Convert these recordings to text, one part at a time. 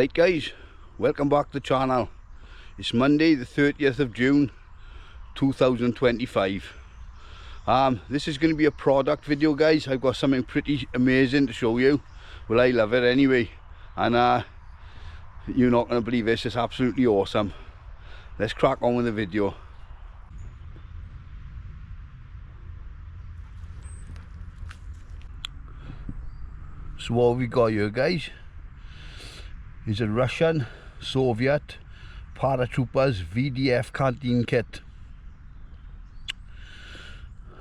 Alright guys, welcome back to the channel. It's Monday the 30th of June 2025. This is going to be a product video guys. I've got something pretty amazing to show you. Well, I love it anyway, and you're not going to believe this. It's absolutely awesome. Let's crack on with the video. So what we got here guys is a Russian Soviet Paratroopers VDF canteen kit.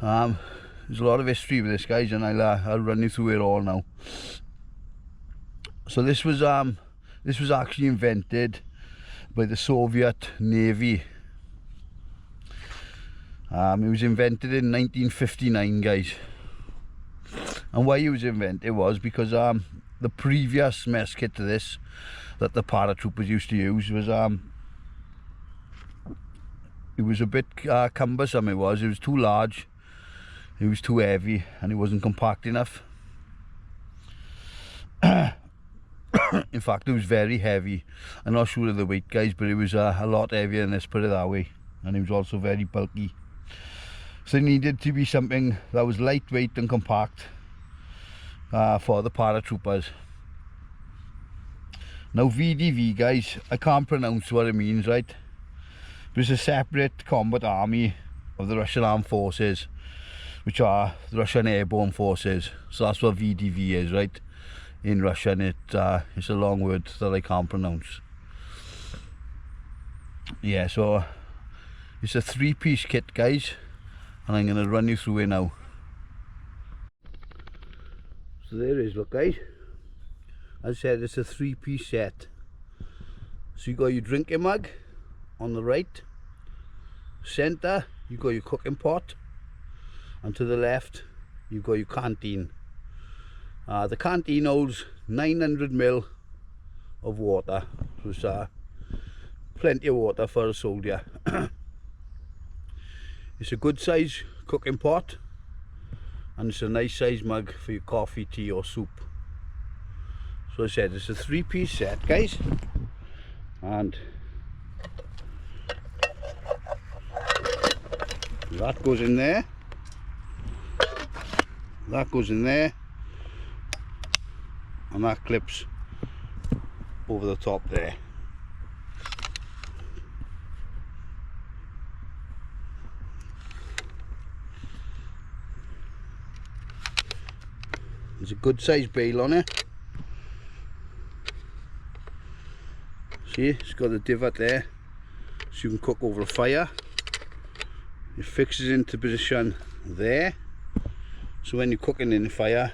There's a lot of history with this guys, and I'll run you through it all now. So this was actually invented by the Soviet Navy. It was invented in 1959 guys, and why it was invented was because the previous mess kit to this that the paratroopers used to use was it was a bit cumbersome. It was too large, it was too heavy, and it wasn't compact enough. In fact, it was very heavy. I'm not sure of the weight guys, but it was a lot heavier than this, put it that way, and it was also very bulky. So it needed to be something that was lightweight and compact for the paratroopers. Now VDV guys, I can't pronounce what it means, right? But it's a separate combat army of the Russian armed forces, which are the Russian airborne forces. So that's what VDV is, right? In Russian, it's a long word that I can't pronounce. Yeah, so it's a 3-piece kit guys, and I'm going to run you through it now. So there it is, look guys. As I said, it's a 3-piece set. So you got your drinking mug on the right, centre you got your cooking pot, and to the left you've got your canteen. The canteen holds 900 ml of water, so it's plenty of water for a soldier. It's a good size cooking pot, and it's a nice size mug for your coffee, tea or soup. So I said it's a 3-piece set guys, and that goes in there, that goes in there, and that clips over the top there. There's a good sized bail on it. See, it's got a divot there, so you can cook over a fire. It fixes into position there, so when you're cooking in the fire,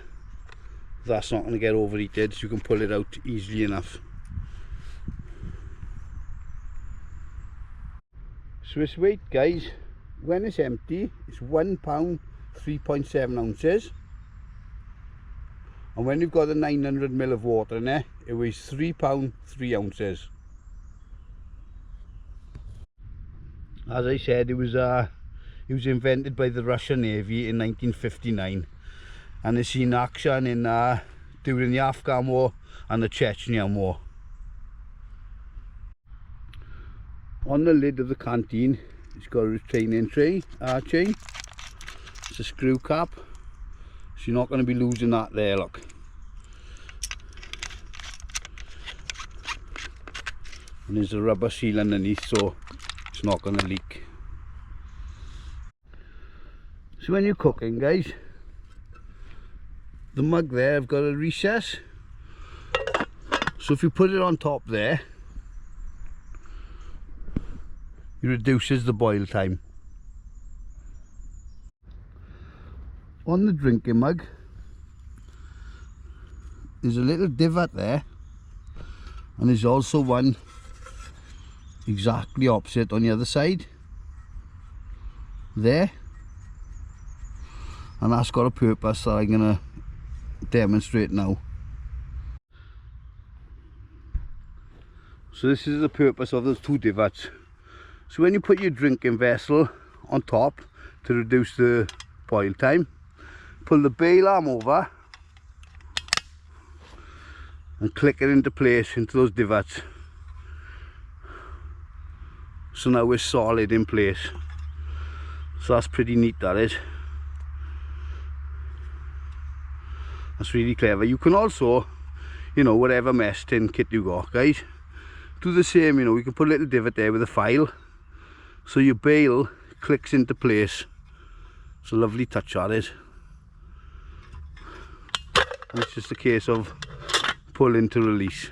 that's not going to get overheated, so you can pull it out easily enough. So its weight guys, when it's empty, it's 1 pound 3.7 ounces, and when you've got the 900 ml of water in there, it weighs 3 pound 3 ounces. As I said, it was invented by the Russian Navy in 1959, and it's seen action in during the Afghan War and the Chechnya War. On the lid of the canteen, it's got a retaining chain. It's a screw cap, so you're not going to be losing that there, look. And there's a rubber seal underneath, so it's not going to leak. So when you're cooking guys, the mug there, I've got a recess, so if you put it on top there, it reduces the boil time. On the drinking mug, there's a little divot there, and there's also one exactly opposite on the other side there, and that's got a purpose that I'm going to demonstrate now. So this is the purpose of those 2 divots. So when you put your drinking vessel on top to reduce the boil time, pull the bail arm over, and click it into place into those divots. So now we're solid in place. So that's pretty neat, that is. That's really clever. You can also, you know, whatever mess tin kit you got, guys, do the same. You know, you can put a little divot there with a file, so your bail clicks into place. It's a lovely touch, that is. And it's just a case of pulling to release.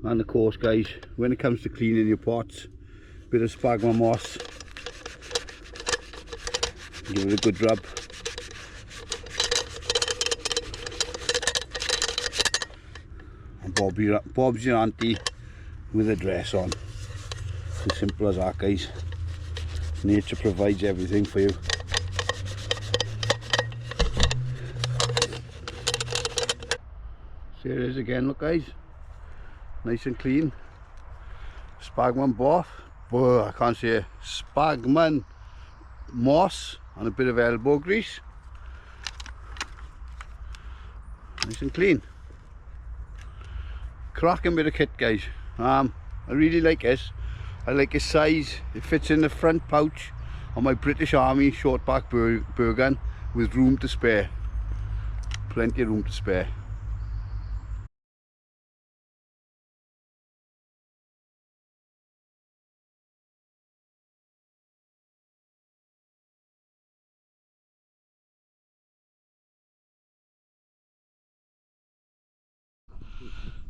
And of course, guys, when it comes to cleaning your pots, bit of sphagnum moss, give it a good rub. And Bob's your auntie with a dress on. As simple as that, guys. Nature provides everything for you. So here it is again, look guys. Nice and clean. Sphagnum moss. Oh, I can't say sphagnum moss and a bit of elbow grease. Nice and clean. Cracking bit of kit, guys. I really like this. I like its size. It fits in the front pouch on my British Army short back burr gun with room to spare. Plenty of room to spare.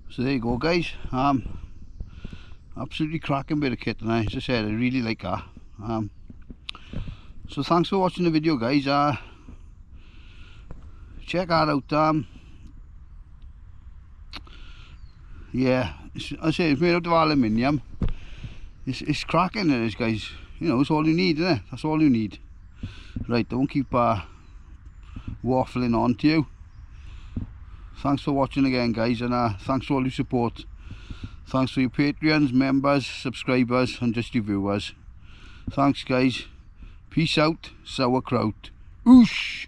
So there you go, guys. Absolutely cracking bit of kit, and as I said, I really like that. So thanks for watching the video, guys. Check that out. Yeah, I say it's made out of aluminium. It's cracking, it is, guys. You know, it's all you need, isn't it? That's all you need. Right, don't keep waffling on to you. Thanks for watching again, guys, and thanks for all your support. Thanks for your Patreons, members, subscribers, and just your viewers. Thanks, guys. Peace out, sauerkraut. Oosh!